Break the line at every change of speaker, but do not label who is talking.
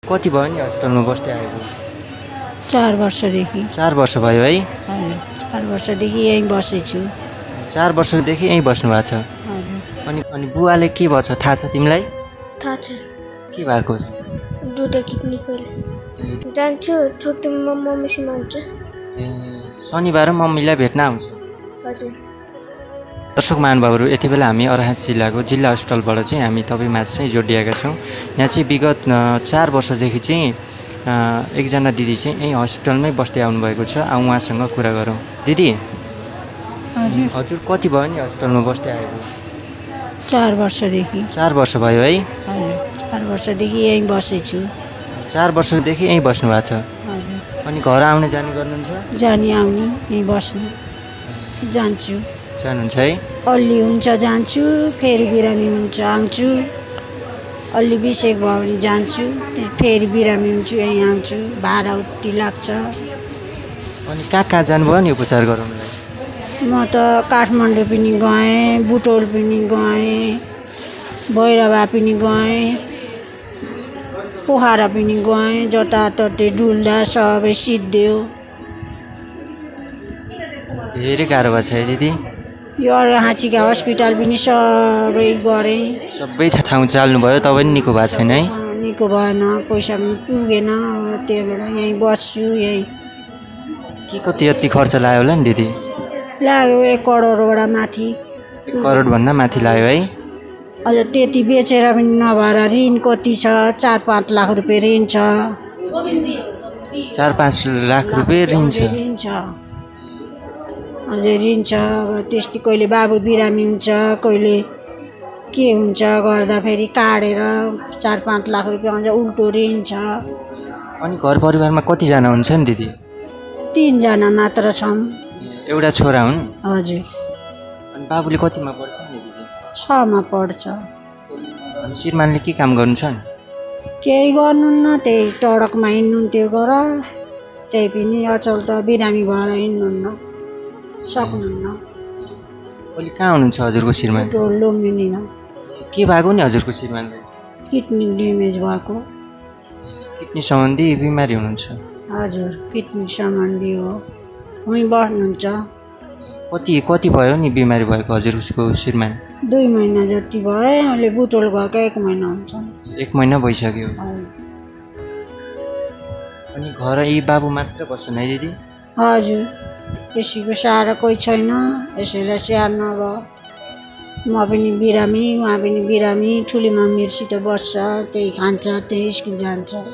कति भयो नि हस्पिटलमा बस्दै आएको?
4 वर्षदेखि।
4 वर्ष भयो है?
हजुर 4 वर्षदेखि यहीँ बसेछु।
4 वर्षदेखि यहीँ बस्नु भएको छ।
हजुर
अनि अनि बुवाले के भन्छ थाहा छ तिमीलाई?
थाहा छ।
के भएको?
दुईटा किडनी पहिले जान्छु छुट्टी मम्मीसँग हुन्छु।
ए, शनिबार मम्मीलाई भेट्न आउँछु।
हजुर
दर्शक महानुभावहरू, यति बेला हामी अर्घाखाँची जिल्लाको जिल्ला अस्पतालबाट चाहिँ हामी तपाईँमाझ चाहिँ जोडिएका छौँ। यहाँ चाहिँ विगत 4 वर्षदेखि चाहिँ एकजना दिदी चाहिँ यहीँ हस्पिटलमै बस्दै आउनुभएको छ। उहाँसँग कुरा गरौँ। दिदी,
हजुर
हजुर कति भयो नि हस्पिटलमा बस्दै आएको?
4 वर्षदेखि।
4 वर्ष भयो है?
हजुर 4 वर्षदेखि यहीँ बसेछु।
4 वर्षदेखि यहीँ बस्नु भएको छ।
हजुर
अनि घर आउने जाने गर्नुहुन्छ?
जाने आउने यहीँ बस्नु जान्छु।
जानुहुन्छ है?
अलि हुन्छ जान्छु, फेरि बिरामी हुन्छ आउँछु। अलि बिसेक भयो भने जान्छु, फेरि बिरामी हुन्छु यहीँ आउँछु। भाडा उति लाग्छ।
अनि कहाँ जानुभयो नि उपचार गराउनलाई?
म त काठमाडौँ पनि गएँ, बुटोल पनि गएँ, भैरवा पनि गएँ, पोखरा पनि गएँ। जताततै डुल्दा सबै सिद्धियो।
धेरै गाह्रो भएको छ है दिदी?
यो अर्घाखाँचीका हस्पिटल पनि सबै गरेँ।
सबै ठाउँ चाल्नुभयो तब पनि निको भएको छैन है?
निको भएन, पैसा पनि पुगेन। त्यहाँबाट यहीँ बस्छु। यहीँ
के कति यति खर्च लाग्यो होला नि दिदी?
लाग्यो 1 करोडबाट माथि।
1 करोडभन्दा माथि लाग्यो है?
अझ त्यति बेचेर पनि नभएर ऋण कति छ, 4-5 लाख रुपियाँ ऋण छ।
4-5 लाख रुपियाँ ऋण छ।
ऋण छ, अझै ऋण छ। अब त्यस्तै कहिले बाबु बिरामी हुन्छ, कहिले के हुन्छ गर्दा फेरि काटेर 4-5 लाख रुपियाँ अझ उल्टो ऋण छ।
अनि घर परिवारमा कतिजना हुन्छ नि दिदी?
3 जना मात्र छौँ।
एउटा छोरा हुन्?
हजुर
अनि बाबुले कतिमा पढ्छ नि दिदी?
6 मा पढ्छ।
अनि श्रीमानले के काम गर्नुहुन्छ?
केही गर्नुहुन्न, त्यही टडकमा हिँड्नुहुन्थ्यो गर। त्यही पनि अचल त बिरामी भएर हिँड्नुहुन्न सक्नुहुन्न।
अहिले कहाँ हुनुहुन्छ हजुरको श्रीमान?
लुम्बिनीमा
के भएको नि हजुरको श्रीमानले?
किडनी ड्यामेज भएको।
किडनी सम्बन्धी बिमारी हुनुहुन्छ?
हजुर किडनी सम्बन्धी हो। उहीँ बस्नुहुन्छ।
कति भयो नि बिमारी भएको हजुरको श्रीमान?
2 महिना जति भयो। अहिले बुटोल गएको 1 महिना हुन्छ।
1 महिना भइसक्यो।
हजुर
अनि घर यी बाबु मात्र बस्छन् है दिदी?
हजुर यसैको सहारा कोही छैन। यसैलाई स्याहार्न अब म पनि बिरामी, उहाँ पनि बिरामी। ठुली मम्मीहरूसित बस्छ, त्यही खान्छ, त्यही स्कुल जान्छ।